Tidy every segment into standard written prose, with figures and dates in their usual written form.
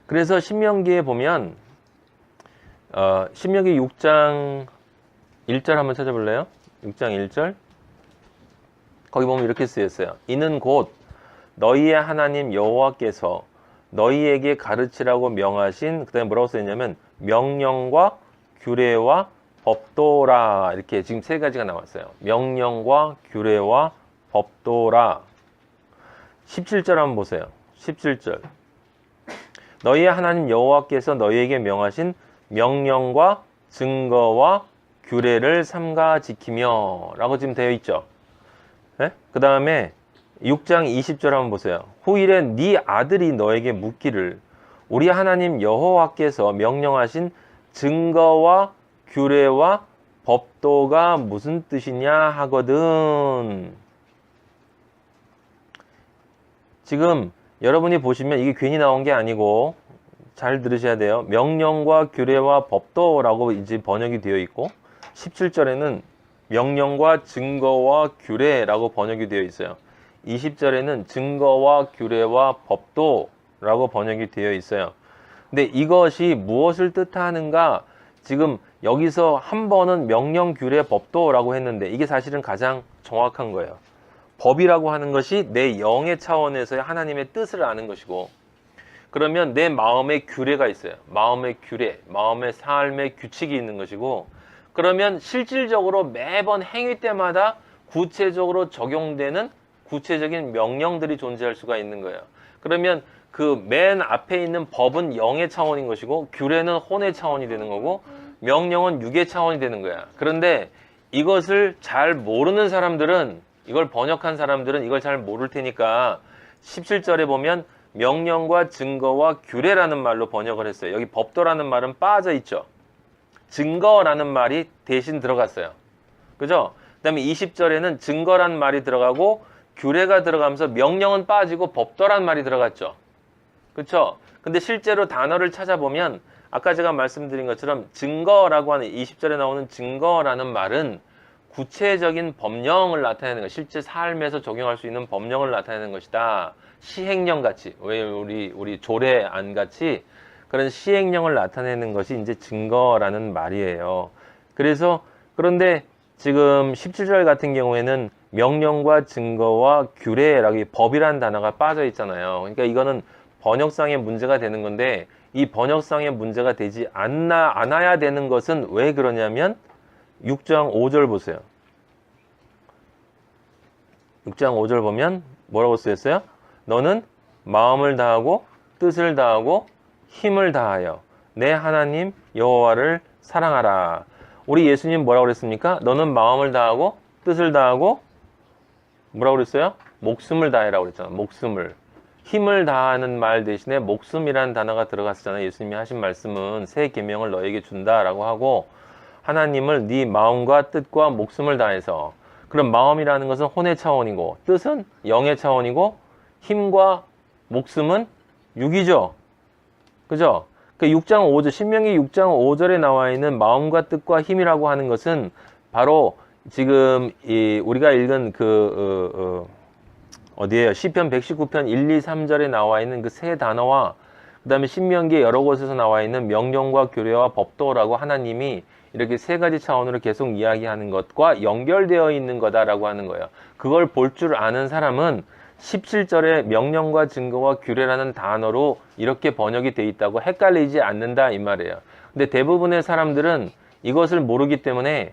그래서 신명기에 보면 신명기 6장 1절 한번 찾아볼래요? 6장 1절 거기 보면 이렇게 쓰였어요. 이는 곧 너희의 하나님 여호와께서 너희에게 가르치라고 명하신, 그 다음에 뭐라고 써있냐면 명령과 규례와 법도라, 이렇게 지금 세 가지가 나왔어요. 명령과 규례와 법도라. 17절 한번 보세요. 17절 너희의 하나님 여호와께서 너희에게 명하신 명령과 증거와 규례를 삼가 지키며 라고 지금 되어 있죠. 네? 그 다음에 6장 20절 한번 보세요. 후일에 네 아들이 너에게 묻기를 우리 하나님 여호와께서 명령하신 증거와 규례와 법도가 무슨 뜻이냐 하거든. 지금 여러분이 보시면 이게 괜히 나온 게 아니고 잘 들으셔야 돼요. 명령과 규례와 법도라고 이제 번역이 되어 있고 17절에는 명령과 증거와 규례라고 번역이 되어 있어요. 20절에는 증거와 규례와 법도라고 번역이 되어 있어요. 근데 이것이 무엇을 뜻하는가? 지금 여기서 한 번은 명령, 규례, 법도라고 했는데 이게 사실은 가장 정확한 거예요. 법이라고 하는 것이 내 영의 차원에서의 하나님의 뜻을 아는 것이고, 그러면 내 마음에 규례가 있어요. 마음의 규례, 마음의 삶의 규칙이 있는 것이고, 그러면 실질적으로 매번 행위 때마다 구체적으로 적용되는 구체적인 명령들이 존재할 수가 있는 거예요. 그러면 그 맨 앞에 있는 법은 영의 차원인 것이고, 규례는 혼의 차원이 되는 거고, 명령은 육의 차원이 되는 거야. 그런데 이것을 잘 모르는 사람들은, 이걸 번역한 사람들은 이걸 잘 모를 테니까 17절에 보면 명령과 증거와 규례라는 말로 번역을 했어요. 여기 법도라는 말은 빠져 있죠. 증거라는 말이 대신 들어갔어요. 그죠? 그 다음에 20절에는 증거란 말이 들어가고 규례가 들어가면서 명령은 빠지고 법도란 말이 들어갔죠. 그쵸? 근데 실제로 단어를 찾아보면 아까 제가 말씀드린 것처럼 증거라고 하는 20절에 나오는 증거라는 말은 구체적인 법령을 나타내는 것, 실제 삶에서 적용할 수 있는 법령을 나타내는 것이다. 시행령 같이, 왜 우리 조례안 같이 그런 시행령을 나타내는 것이 이제 증거라는 말이에요. 그래서 그런데 지금 17절 같은 경우에는 명령과 증거와 규례라고 법이라는 단어가 빠져 있잖아요. 그러니까 이거는 번역상의 문제가 되는 건데, 이 번역상의 문제가 되지 않아야 되는 것은 왜 그러냐면 6장 5절 보세요. 6장 5절 보면 뭐라고 쓰였어요? 너는 마음을 다하고 뜻을 다하고 힘을 다하여 내 하나님 여호와를 사랑하라. 우리 예수님 뭐라고 그랬습니까? 너는 마음을 다하고 뜻을 다하고 뭐라고 그랬어요? 목숨을 다해라고 그랬잖아. 목숨을. 힘을 다하는 말 대신에 목숨이라는 단어가 들어갔잖아요. 예수님이 하신 말씀은 새 계명을 너에게 준다라고 하고, 하나님을 네 마음과 뜻과 목숨을 다해서, 그럼 마음이라는 것은 혼의 차원이고 뜻은 영의 차원이고 힘과 목숨은 육이죠. 그죠? 그 6장 5절, 신명기 6장 5절에 나와 있는 마음과 뜻과 힘이라고 하는 것은 바로 지금 우리가 읽은 어디에요? 시편 119편 1, 2, 3절에 나와 있는 그 세 단어와 그 다음에 신명기의 여러 곳에서 나와 있는 명령과 규례와 법도라고 하나님이 이렇게 세 가지 차원으로 계속 이야기하는 것과 연결되어 있는 거다라고 하는 거예요. 그걸 볼 줄 아는 사람은 17절에 명령과 증거와 규례라는 단어로 이렇게 번역이 돼 있다고 헷갈리지 않는다 이 말이에요. 근데 대부분의 사람들은 이것을 모르기 때문에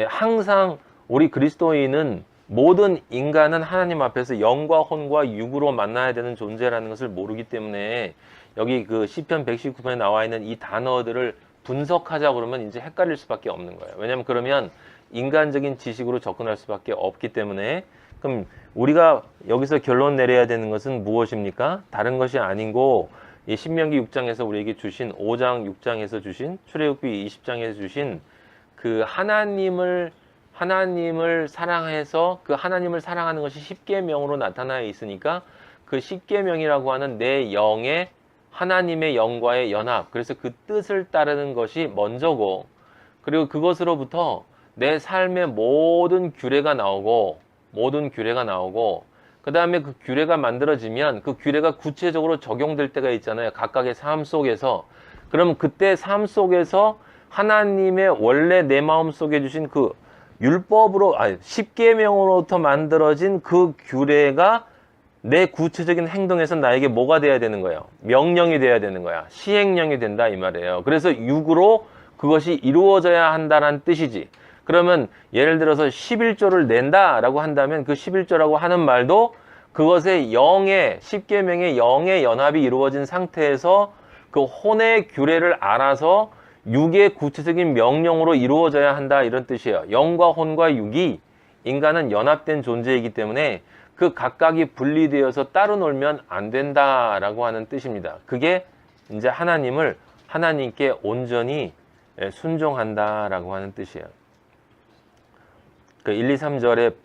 항상 우리 그리스도인은 모든 인간은 하나님 앞에서 영과 혼과 육으로 만나야 되는 존재라는 것을 모르기 때문에 여기 그 시편 119편에 나와 있는 이 단어들을 분석하자 그러면 이제 헷갈릴 수밖에 없는 거예요. 왜냐하면 그러면 인간적인 지식으로 접근할 수밖에 없기 때문에, 그럼 우리가 여기서 결론 내려야 되는 것은 무엇입니까? 다른 것이 아니고 이 신명기 6장에서 우리에게 주신 5장 6장에서 주신 출애굽기 20장에서 주신 그 하나님을 사랑해서 그 하나님을 사랑하는 것이 십계명으로 나타나 있으니까 그 십계명이라고 하는 내 영의 하나님의 영과의 연합, 그래서 그 뜻을 따르는 것이 먼저고, 그리고 그것으로부터 내 삶의 모든 규례가 나오고 그 다음에 그 규례가 만들어지면 그 규례가 구체적으로 적용될 때가 있잖아요. 각각의 삶 속에서. 그럼 그때 삶 속에서 하나님의 원래 내 마음 속에 주신 그 율법으로, 아니, 십계명으로부터 만들어진 그 규례가 내 구체적인 행동에서 나에게 뭐가 돼야 되는 거예요? 명령이 돼야 되는 거야. 시행령이 된다 이 말이에요. 그래서 육으로 그것이 이루어져야 한다는 뜻이지. 그러면 예를 들어서 11조를 낸다라고 한다면 그 11조라고 하는 말도 그것의 영의, 십계명의 영의 연합이 이루어진 상태에서 그 혼의 규례를 알아서 육의 구체적인 명령으로 이루어져야 한다 이런 뜻이에요. 영과 혼과 육이 인간은 연합된 존재이기 때문에 그 각각이 분리되어서 따로 놀면 안 된다라고 하는 뜻입니다. 그게 이제 하나님께 온전히 순종한다라고 하는 뜻이에요. 그 1, 2, 3절에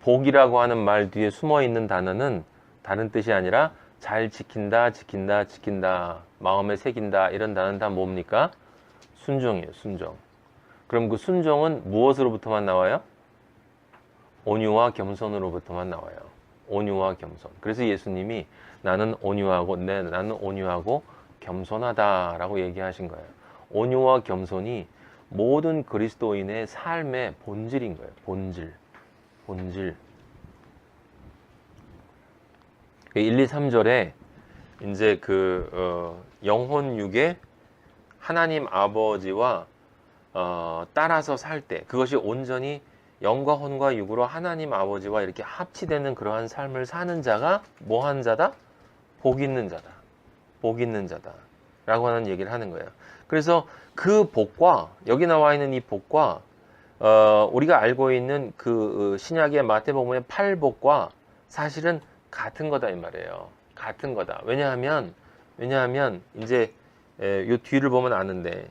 복이라고 하는 말 뒤에 숨어 있는 단어는 다른 뜻이 아니라 잘 지킨다, 지킨다, 지킨다, 마음에 새긴다 이런 단어는 다 뭡니까? 순종이에요, 순종. 그럼 그 순종은 무엇으로부터만 나와요? 온유와 겸손으로부터만 나와요. 온유와 겸손. 그래서 예수님이 나는 온유하고 겸손하다라고 얘기하신 거예요. 온유와 겸손이 모든 그리스도인의 삶의 본질인 거예요. 본질. 1, 2, 3절에 이제 영혼 육에 하나님 아버지와 따라서 살 때 그것이 온전히 영과 혼과 육으로 하나님 아버지와 이렇게 합치되는 그러한 삶을 사는 자가 뭐한 자다? 복 있는 자다. 복 있는 자다. 라고 하는 얘기를 하는 거예요. 그래서 그 복과 여기 나와 있는 이 복과 우리가 알고 있는 그 신약의 마태복음의 팔복과 사실은 같은 거다 이 말이에요. 같은 거다. 왜냐하면 이제 요 뒤를 보면 아는데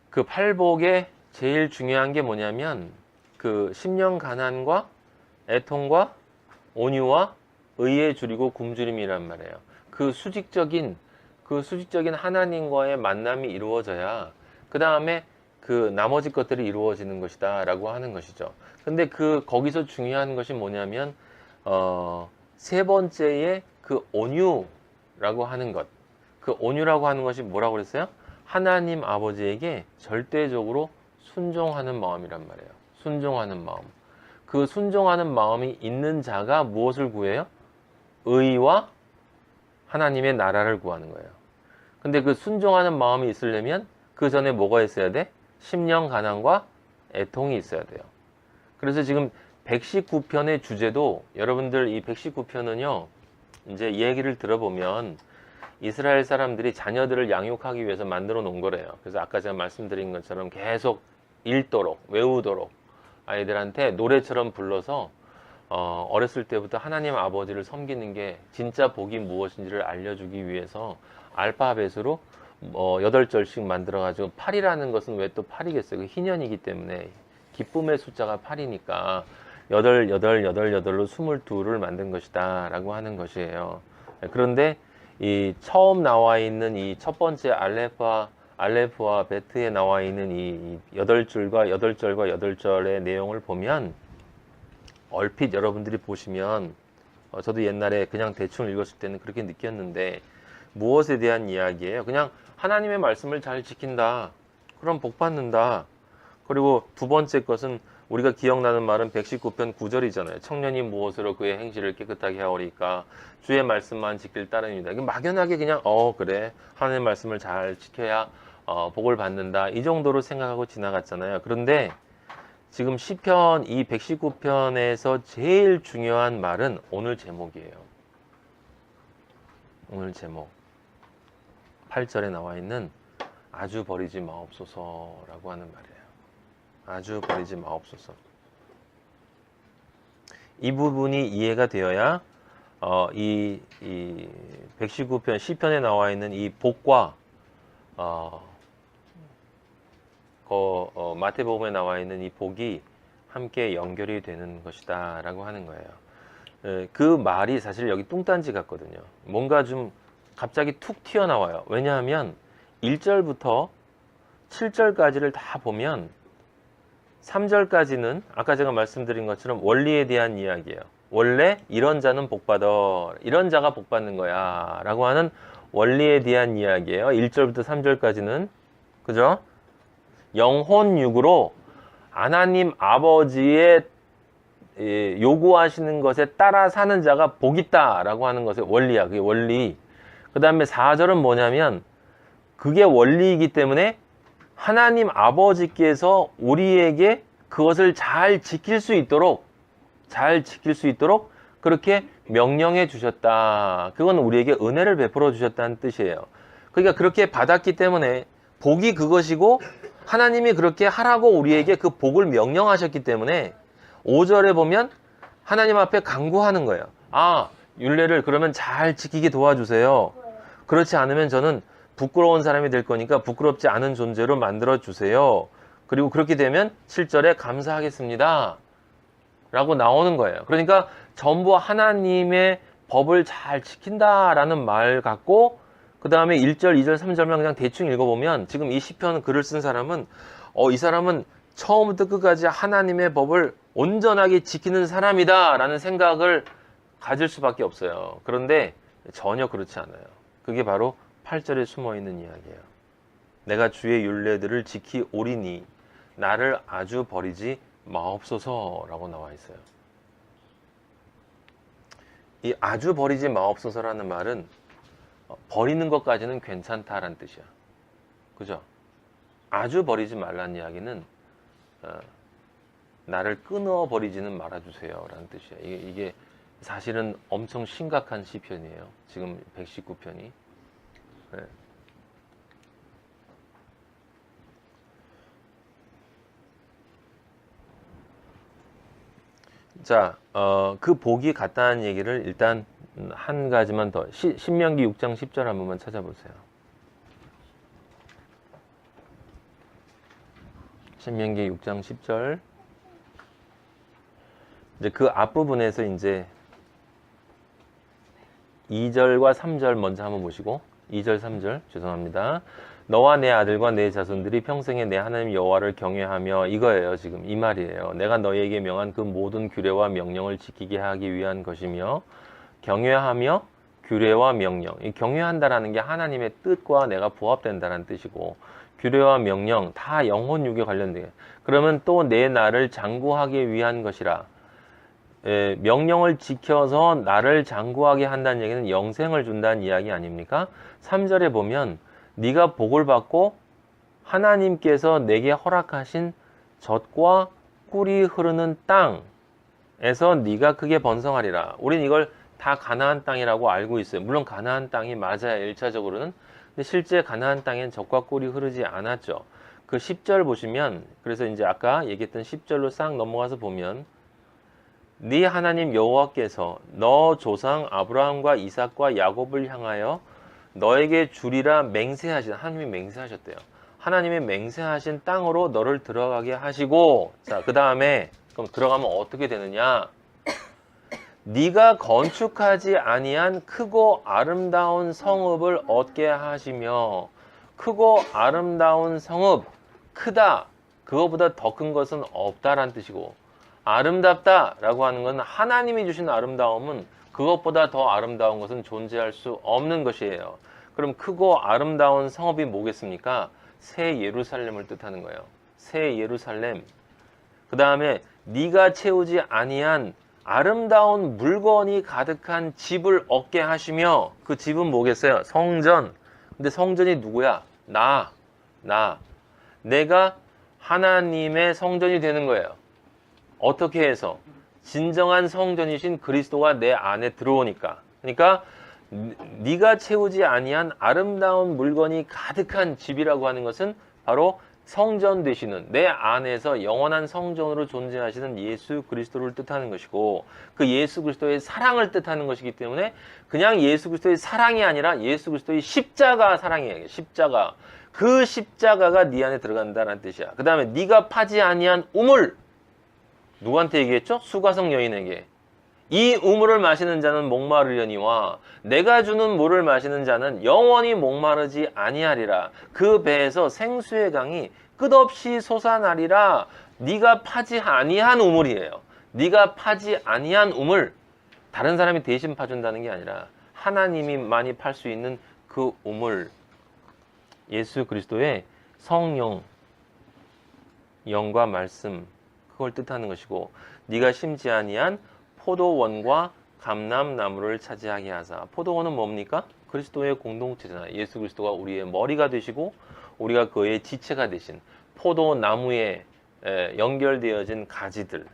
그 팔복의 제일 중요한 게 뭐냐면 그 심령 가난과 애통과 온유와 의에 줄이고 굶주림이란 말이에요. 그 수직적인 하나님과의 만남이 이루어져야 그 다음에 그 나머지 것들이 이루어지는 것이다 라고 하는 것이죠. 근데 거기서 중요한 것이 뭐냐면 세 번째의 그 온유라고 하는 것, 그 온유라고 하는 것이 뭐라고 그랬어요? 하나님 아버지에게 절대적으로 순종하는 마음이란 말이에요. 순종하는 마음. 그 순종하는 마음이 있는 자가 무엇을 구해요? 의와 하나님의 나라를 구하는 거예요. 근데 그 순종하는 마음이 있으려면 그 전에 뭐가 있어야 돼? 심령 가난과 애통이 있어야 돼요. 그래서 지금 119편의 주제도 여러분들 이 119편은요 이제 이 얘기를 들어보면 이스라엘 사람들이 자녀들을 양육하기 위해서 만들어 놓은 거래요. 그래서 아까 제가 말씀드린 것처럼 계속 읽도록 외우도록 아이들한테 노래처럼 불러서 어렸을 때부터 하나님 아버지를 섬기는 게 진짜 복이 무엇인지를 알려주기 위해서 알파벳으로 8절씩 만들어가지고 8이라는 것은 왜 또 8이겠어요? 그 희년이기 때문에 기쁨의 숫자가 8이니까 8로 22를 만든 것이다 라고 하는 것이에요. 그런데 이 처음 나와 있는 이 첫 번째 알레프와 베트에 나와 있는 이 8줄과 8절의 내용을 보면 얼핏 여러분들이 보시면 저도 옛날에 그냥 대충 읽었을 때는 그렇게 느꼈는데 무엇에 대한 이야기예요? 그냥 하나님의 말씀을 잘 지킨다. 그럼 복 받는다. 그리고 두 번째 것은 우리가 기억나는 말은 119편 9절이잖아요. 청년이 무엇으로 그의 행실을 깨끗하게 하오리까 주의 말씀만 지킬 따름이다. 막연하게 그냥 그래 하나님의 말씀을 잘 지켜야 복을 받는다. 이 정도로 생각하고 지나갔잖아요. 그런데 지금 시편 이 119편에서 제일 중요한 말은 오늘 제목이에요. 오늘 제목 8절에 나와 있는 아주 버리지 마옵소서라고 하는 말이에요. 아주 버리지 마옵소서. 이 부분이 이해가 되어야 이 119편 시편에 나와 있는 이 복과 마태복음에 나와 있는 이 복이 함께 연결이 되는 것이다 라고 하는 거예요. 그 말이 사실 여기 뚱딴지 같거든요. 뭔가 좀 갑자기 툭 튀어나와요. 왜냐하면 1절부터 7절까지를 다 보면 3절까지는 아까 제가 말씀드린 것처럼 원리에 대한 이야기예요. 원래 이런 자는 복받아, 이런 자가 복받는 거야 라고 하는 원리에 대한 이야기예요. 1절부터 3절까지는. 그죠? 영혼육으로 하나님 아버지의 요구하시는 것에 따라 사는 자가 복 있다 라고 하는 것의 원리야. 그게 원리. 그 다음에 4절은 뭐냐면 그게 원리이기 때문에 하나님 아버지께서 우리에게 그것을 잘 지킬 수 있도록 그렇게 명령해 주셨다. 그건 우리에게 은혜를 베풀어 주셨다는 뜻이에요. 그러니까 그렇게 받았기 때문에 복이 그것이고 하나님이 그렇게 하라고 우리에게 그 복을 명령하셨기 때문에 5절에 보면 하나님 앞에 간구하는 거예요. 아, 율례를 그러면 잘 지키게 도와주세요. 그렇지 않으면 저는 부끄러운 사람이 될 거니까 부끄럽지 않은 존재로 만들어 주세요. 그리고 그렇게 되면 7절에 감사하겠습니다 라고 나오는 거예요. 그러니까 전부 하나님의 법을 잘 지킨다라는 말 같고, 그 다음에 1절, 2절, 3절만 그냥 대충 읽어보면 지금 이 시편 글을 쓴 사람은 이 사람은 처음부터 끝까지 하나님의 법을 온전하게 지키는 사람이다 라는 생각을 가질 수밖에 없어요. 그런데 전혀 그렇지 않아요. 그게 바로 8절에 숨어있는 이야기예요. 내가 주의 율례들을 지키오리니 나를 아주 버리지 마옵소서 라고 나와 있어요. 이 아주 버리지 마옵소서라는 말은 버리는 것까지는 괜찮다라는 뜻이야. 그죠? 아주 버리지 말라는 이야기는 나를 끊어버리지는 말아주세요 라는 뜻이야. 이게 사실은 엄청 심각한 시편이에요. 지금 119편이. 네. 자, 그 복이 같다는 얘기를 일단 한 가지만 더. 신명기 6장 10절 한 번만 찾아보세요. 신명기 6장 10절. 이제 그 앞부분에서 이제 2절과 3절 먼저 한번 보시고, 2절, 3절, 죄송합니다. 너와 내 아들과 내 자손들이 평생에 내 하나님 여호와를 경외하며, 이거예요. 지금 이 말이에요. 내가 너희에게 명한 그 모든 규례와 명령을 지키게 하기 위한 것이며, 경외하며 규례와 명령. 이 경외한다라는 게 하나님의 뜻과 내가 부합된다는 뜻이고, 규례와 명령 다 영혼육에 관련돼요. 그러면 또 내 나를 장구하기 위한 것이라. 명령을 지켜서 나를 장구하게 한다는 얘기는 영생을 준다는 이야기 아닙니까? 3절에 보면 네가 복을 받고 하나님께서 내게 허락하신 젖과 꿀이 흐르는 땅에서 네가 크게 번성하리라. 우린 이걸 다 가나안 땅이라고 알고 있어요. 물론 가나안 땅이 맞아요. 1차적으로는. 근데 실제 가나안 땅엔 젖과 꿀이 흐르지 않았죠. 그 10절 보시면, 그래서 이제 아까 얘기했던 10절로 싹 넘어가서 보면 네 하나님 여호와께서 너 조상 아브라함과 이삭과 야곱을 향하여 너에게 주리라 맹세하신, 하나님이 맹세하셨대요. 하나님이 맹세하신 땅으로 너를 들어가게 하시고, 자, 그 다음에 그럼 들어가면 어떻게 되느냐? 네가 건축하지 아니한 크고 아름다운 성읍을 얻게 하시며, 크고 아름다운 성읍, 크다, 그거보다 더 큰 것은 없다라는 뜻이고, 아름답다라고 하는 건 하나님이 주신 아름다움은 그것보다 더 아름다운 것은 존재할 수 없는 것이에요. 그럼 크고 아름다운 성읍이 뭐겠습니까? 새 예루살렘을 뜻하는 거예요. 새 예루살렘. 그 다음에 네가 채우지 아니한 아름다운 물건이 가득한 집을 얻게 하시며, 그 집은 뭐겠어요? 성전. 근데 성전이 누구야? 나. 내가 하나님의 성전이 되는 거예요. 어떻게 해서? 진정한 성전이신 그리스도가 내 안에 들어오니까. 그러니까 네가 채우지 아니한 아름다운 물건이 가득한 집이라고 하는 것은 바로 성전 되시는, 내 안에서 영원한 성전으로 존재하시는 예수 그리스도를 뜻하는 것이고, 그 예수 그리스도의 사랑을 뜻하는 것이기 때문에 그냥 예수 그리스도의 사랑이 아니라 예수 그리스도의 십자가 사랑이에요. 십자가. 그 십자가가 네 안에 들어간다는 뜻이야. 그 다음에 네가 파지 아니한 우물. 누구한테 얘기했죠? 수가성 여인에게. 이 우물을 마시는 자는 목마르려니와 내가 주는 물을 마시는 자는 영원히 목마르지 아니하리라. 그 배에서 생수의 강이 끝없이 솟아나리라. 네가 파지 아니한 우물이에요. 네가 파지 아니한 우물. 다른 사람이 대신 파준다는 게 아니라 하나님이 많이 팔 수 있는 그 우물. 예수 그리스도의 성령, 영과 말씀, 그걸 뜻하는 것이고, 네가 심지 아니한 포도원과 감람나무를 차지하게 하사. 포도원은 뭡니까? 그리스도의 공동체잖아요. 예수 그리스도가 우리의 머리가 되시고 우리가 그의 지체가 되신 포도나무에 연결되어진 가지들,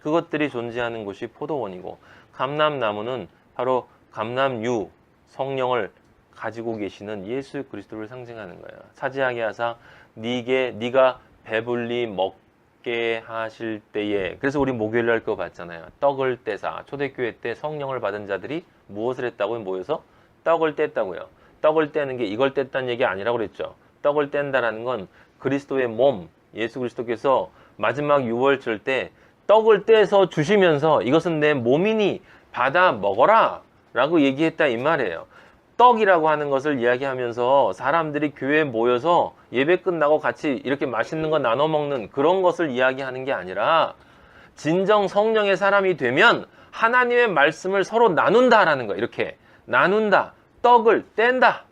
그것들이 존재하는 곳이 포도원이고, 감람나무는 바로 감람유, 성령을 가지고 계시는 예수 그리스도를 상징하는 거예요. 차지하게 하사 네가 배불리 먹게 하실 때에. 그래서 우리 목요일 날 그거 봤잖아요. 떡을 떼사. 초대교회 때 성령을 받은 자들이 무엇을 했다고요? 모여서 떡을 뗐다고요. 떡을 떼는 게 이걸 뗐다는 얘기 아니라고 그랬죠. 떡을 뗀다라는 건 그리스도의 몸, 예수 그리스도께서 마지막 유월절 때 떡을 떼서 주시면서 이것은 내 몸이니 받아 먹어라 라고 얘기했다 이 말이에요. 떡이라고 하는 것을 이야기하면서 사람들이 교회에 모여서 예배 끝나고 같이 이렇게 맛있는 거 나눠 먹는 그런 것을 이야기하는 게 아니라, 진정 성령의 사람이 되면 하나님의 말씀을 서로 나눈다라는 거예요. 이렇게 나눈다, 떡을 뗀다.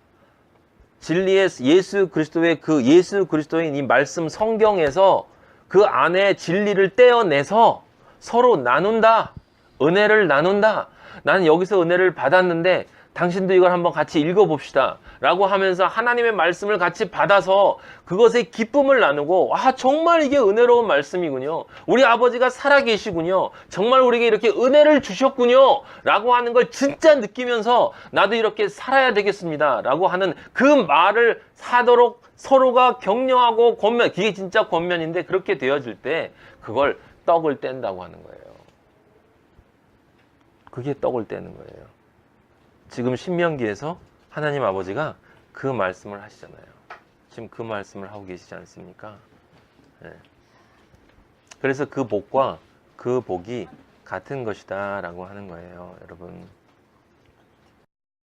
진리의 예수 그리스도의 그 예수 그리스도인 이 말씀 성경에서 그 안에 진리를 떼어내서 서로 나눈다. 은혜를 나눈다. 나는 여기서 은혜를 받았는데 당신도 이걸 한번 같이 읽어봅시다 라고 하면서 하나님의 말씀을 같이 받아서 그것의 기쁨을 나누고, 아 정말 이게 은혜로운 말씀이군요. 우리 아버지가 살아계시군요. 정말 우리에게 이렇게 은혜를 주셨군요 라고 하는 걸 진짜 느끼면서 나도 이렇게 살아야 되겠습니다 라고 하는 그 말을 하도록 서로가 격려하고 권면, 그게 진짜 권면인데, 그렇게 되어질 때 그걸 떡을 뗀다고 하는 거예요. 그게 떡을 떼는 거예요. 지금 신명기에서 하나님 아버지가 그 말씀을 하시잖아요. 지금 그 말씀을 하고 계시지 않습니까? 네. 그래서 그 복과 그 복이 같은 것이다 라고 하는 거예요, 여러분.